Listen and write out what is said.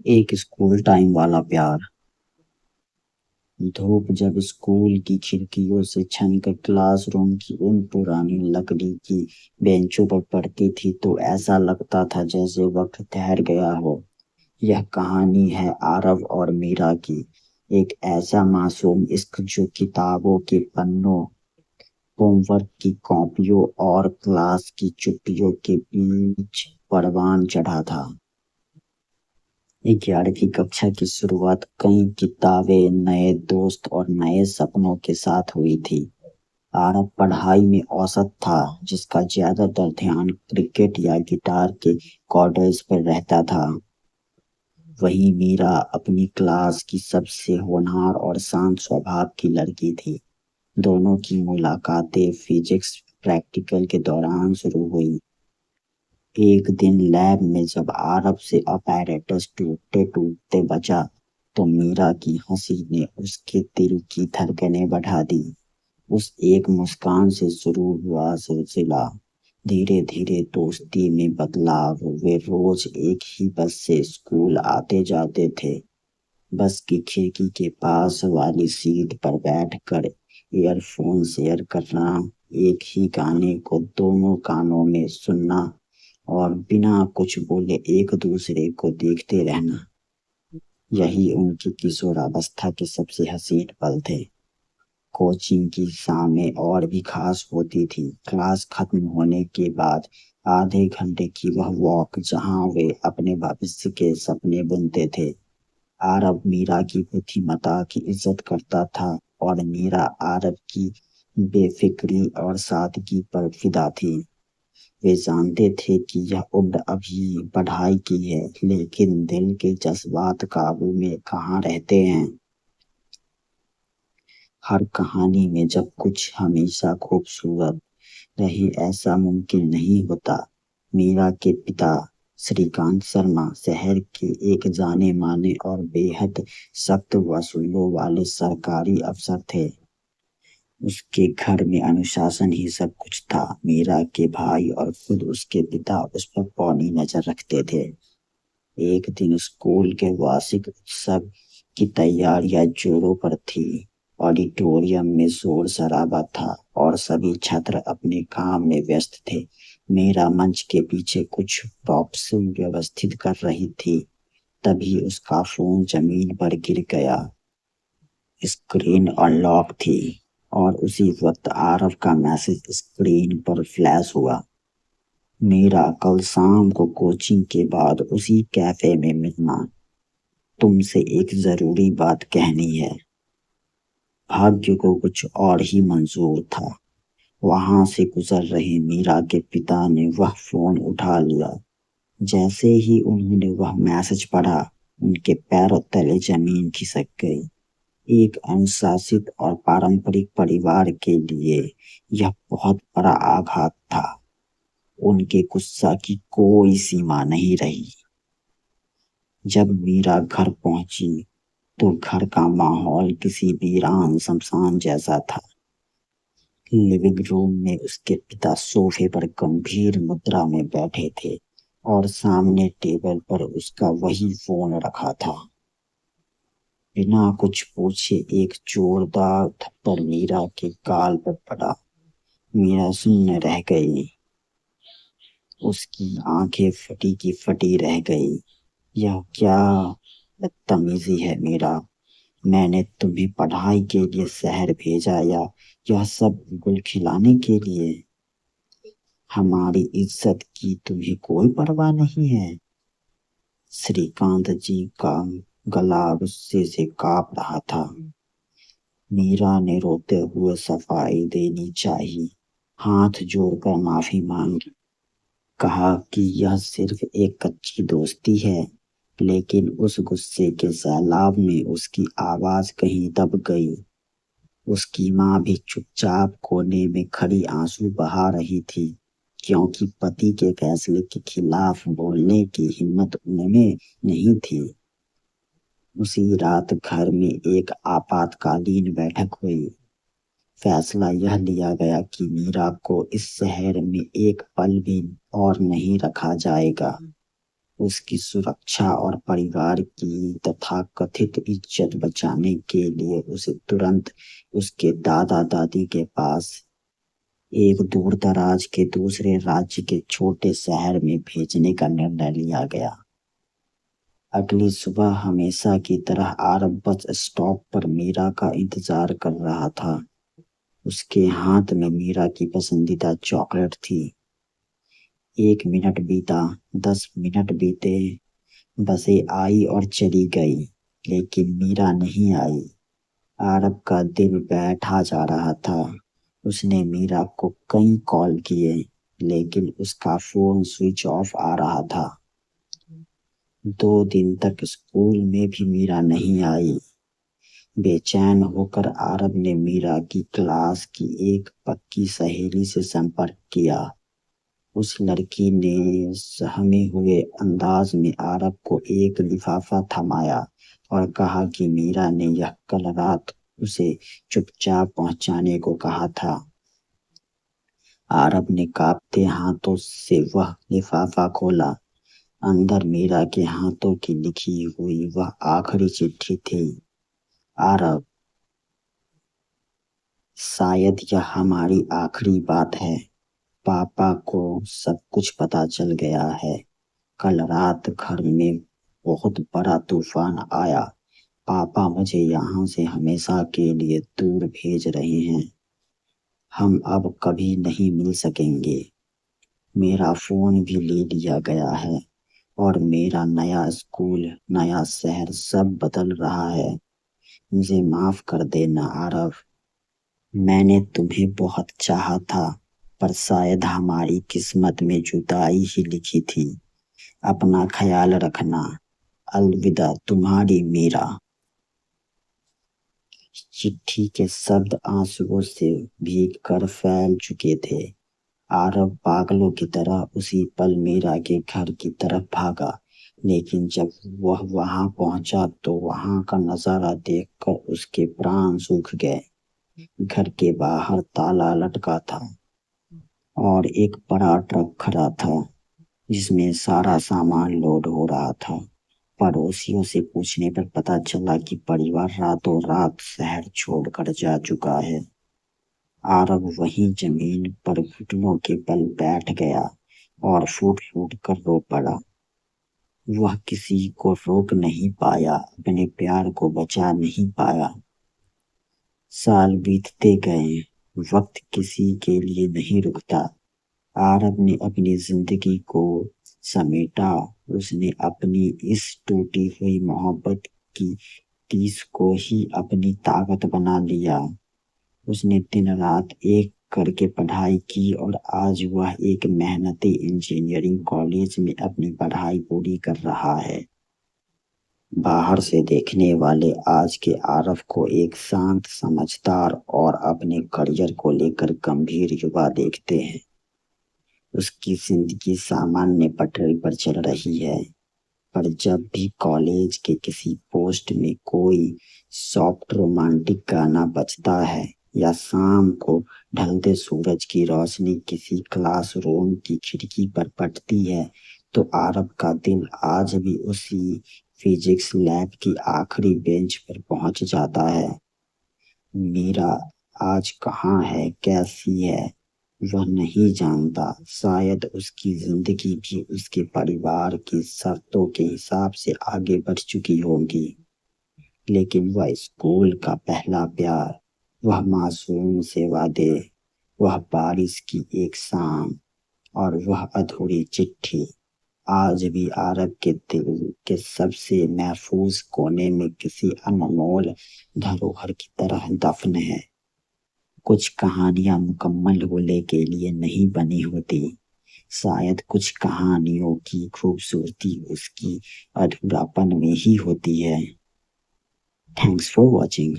एक school time वाला प्यार। धूप जब स्कूल की खिड़कियों से छनकर क्लासरूम की उन पुरानी लकड़ी की बेंचों पर पड़ती थी तो ऐसा लगता था जैसे वक्त ठहर गया हो। यह कहानी है आरव और मीरा की। एक ऐसा मासूम इश्क जो किताबों के पन्नों, होमवर्क की कॉपियों और क्लास की छुट्टियों के बीच परवान चढ़ा था। 11वीं कक्षा की शुरुआत कई किताबें, नए दोस्त और नए सपनों के साथ हुई थी। आरव पढ़ाई में औसत था, जिसका ज्यादातर ध्यान क्रिकेट या गिटार के कॉर्ड्स पर रहता था। वहीं मीरा अपनी क्लास की सबसे होनहार और शांत स्वभाव की लड़की थी। दोनों की मुलाकातें फिजिक्स प्रैक्टिकल के दौरान शुरू हुई। एक दिन लैब में जब आरव से अपैरेटस टूटते टूटते बचा तो मीरा की हंसी ने उसके दिल की धड़कनें बढ़ा दी। उस एक मुस्कान से शुरू हुआ सिलसिला धीरे धीरे दोस्ती में बदलाव। वे रोज एक ही बस से स्कूल आते जाते थे। बस की खिड़की के पास वाली सीट पर बैठकर ईयरफोन शेयर करना, एक ही गाने को दोनों कानों में सुनना और बिना कुछ बोले एक दूसरे को देखते रहना, यही उनकी किशोरावस्था के सबसे हसीन पल थे। कोचिंग की शामें और भी खास होती थी। क्लास खत्म होने के बाद आधे घंटे की वह वॉक जहां वे अपने भविष्य के सपने बुनते थे। आरव मीरा की बुद्धिमत्ता की इज्जत करता था और मीरा आरव की बेफिक्री और सादगी पर फिदा थी। वे जानते थे कि यह उम्र अभी पढ़ाई की है, लेकिन दिल के जज्बात काबू में कहाँ रहते हैं। हर कहानी में जब कुछ हमेशा खूबसूरत रहे, ऐसा मुमकिन नहीं होता। मीरा के पिता श्रीकांत शर्मा शहर के एक जाने माने और बेहद सख्त वसूलों वाले सरकारी अफसर थे। उसके घर में अनुशासन ही सब कुछ था। मीरा के भाई और खुद उसके पिता उस पर पौनी नजर रखते थे। एक दिन स्कूल के वार्षिक उत्सव की तैयारियां जोरों पर थी। ऑडिटोरियम में शोर शराबा था और सभी छात्र अपने काम में व्यस्त थे। मेरा मंच के पीछे कुछ बॉक्स व्यवस्थित कर रही थी। तभी उसका फोन जमीन पर गिर गया। स्क्रीन अनलॉक थी और उसी वक्त आरव का मैसेज स्क्रीन पर फ्लैश हुआ। मेरा कल शाम को कोचिंग के बाद उसी कैफे में मिलना, तुमसे एक जरूरी बात कहनी है। भाग्य को कुछ और ही मंजूर था। वहां से गुजर रहे मीरा के पिता ने वह फोन उठा लिया। जैसे ही उन्होंने वह मैसेज पढ़ा, उनके पैरों तले जमीन खिसक गई। एक अनुशासित और पारंपरिक परिवार के लिए यह बहुत बड़ा आघात था। उनके गुस्सा की कोई सीमा नहीं रही। जब मीरा घर पहुंची तो घर का माहौल किसी वीरान शमशान जैसा था। लिविंग रूम में उसके पिता सोफे पर गंभीर मुद्रा में बैठे थे और सामने टेबल पर उसका वही फोन रखा था। बिना कुछ पूछे एक जोरदार थप्पड़ मीरा के गाल पर पड़ा। मीरा शून्य रह गई। उसकी आंखें फटी की फटी रह गई। यह क्या बदतमीजी है मीरा। मैंने तुम्हें पढ़ाई के लिए शहर भेजा या यह सब गुल खिलाने के लिए। हमारी इज्जत की तुम्हें कोई परवाह नहीं है। श्रीकांत जी का गला गुस्से से कांप रहा था। मीरा ने रोते हुए सफाई देनी चाहिए, हाथ जोड़कर माफी मांगी। कहा कि यह सिर्फ एक कच्ची दोस्ती है, लेकिन उस गुस्से के सैलाब में उसकी आवाज कहीं दब गई। उसकी माँ भी चुपचाप कोने में खड़ी आंसू बहा रही थी, क्योंकि पति के फैसले के खिलाफ बोलने की हिम्मत उनमें नहीं थी। उसी रात घर में एक आपातकालीन बैठक हुई। फैसला यह लिया गया कि मीरा को इस शहर में एक पल भी और नहीं रखा जाएगा। उसकी सुरक्षा और परिवार की तथाकथित इज्जत बचाने के लिए उसे तुरंत उसके दादा दादी के पास एक दूर दराज के दूसरे राज्य के छोटे शहर में भेजने का निर्णय लिया गया। अगली सुबह हमेशा की तरह आरब बस स्टॉप पर मीरा का इंतजार कर रहा था। उसके हाथ में मीरा की पसंदीदा चॉकलेट थी। 1 मिनट बीता, 10 मिनट बीते, बसें आई और चली गई, लेकिन मीरा नहीं आई। आरब का दिल बैठा जा रहा था। उसने मीरा को कई कॉल किए, लेकिन उसका फोन स्विच ऑफ आ रहा था। 2 दिन तक स्कूल में भी मीरा नहीं आई। बेचैन होकर आरब ने मीरा की क्लास की एक पक्की सहेली से संपर्क किया। उस लड़की ने सहमे हुए अंदाज में आरब को एक लिफाफा थमाया और कहा कि मीरा ने यह कल रात उसे चुपचाप पहुंचाने को कहा था। आरब ने कांपते हाथों से वह लिफाफा खोला। अंदर मीरा के हाथों की लिखी हुई वह आखिरी चिट्ठी थी। आरब, शायद यह हमारी आखिरी बात है। पापा को सब कुछ पता चल गया है। कल रात घर में बहुत बड़ा तूफान आया। पापा मुझे यहाँ से हमेशा के लिए दूर भेज रहे हैं। हम अब कभी नहीं मिल सकेंगे। मेरा फोन भी ले लिया गया है और मेरा नया स्कूल, नया शहर सब बदल रहा है। मुझे माफ कर देना आरव। मैंने तुम्हें बहुत चाहा था, पर शायद हमारी किस्मत में जुदाई ही लिखी थी। अपना ख्याल रखना। अलविदा, तुम्हारी मीरा। चिट्ठी के शब्द आंसुओं से भीग कर फैल चुके थे। आरव पागलों की तरह उसी पल मीरा के घर की तरफ भागा, लेकिन जब वह वहां पहुंचा तो वहां का नजारा देखकर उसके प्राण सूख गए। घर के बाहर ताला लटका था और एक बड़ा ट्रक खड़ा था जिसमें सारा सामान लोड हो रहा था। पड़ोसियों से पूछने पर पता चला कि परिवार रातों रात शहर छोड़कर जा चुका है। आरब वहीं जमीन पर घुटनों के बल बैठ गया और फूट फूट कर रो पड़ा। वह किसी को रोक नहीं पाया, अपने प्यार को बचा नहीं पाया। साल बीतते गए, वक्त किसी के लिए नहीं रुकता। आरब ने अपनी जिंदगी को समेटा। उसने अपनी इस टूटी हुई मोहब्बत की तीस को ही अपनी ताकत बना लिया। उसने दिन रात एक करके पढ़ाई की और आज वह एक मेहनती इंजीनियरिंग कॉलेज में अपनी पढ़ाई पूरी कर रहा है। बाहर से देखने वाले आज के आरव को एक शांत, समझदार और अपने करियर को लेकर गंभीर युवा देखते हैं। उसकी जिंदगी सामान्य पटरी पर चल रही है, पर जब भी कॉलेज के किसी पोस्ट में कोई सॉफ्ट रोमांटिक गाना बजता है या शाम को ढलते सूरज की रोशनी किसी क्लासरूम की खिड़की पर पड़ती है, तो आरब का दिल आज भी उसी फिजिक्स लैब की आखिरी बेंच पर पहुंच जाता है। मीरा आज कहाँ है, कैसी है, वह नहीं जानता। शायद उसकी जिंदगी भी उसके परिवार की शर्तों के हिसाब से आगे बढ़ चुकी होगी, लेकिन वह स्कूल का पहला प्यार, वह मासूम से वादे, वह बारिश की एक शाम और वह अधूरी चिट्ठी आज भी आरब के दिल के सबसे महफूज कोने में किसी अनमोल धरोहर की तरह दफन है। कुछ कहानियां मुकम्मल होने के लिए नहीं बनी होती। शायद कुछ कहानियों की खूबसूरती उसकी अधूरापन में ही होती है। Thanks for watching.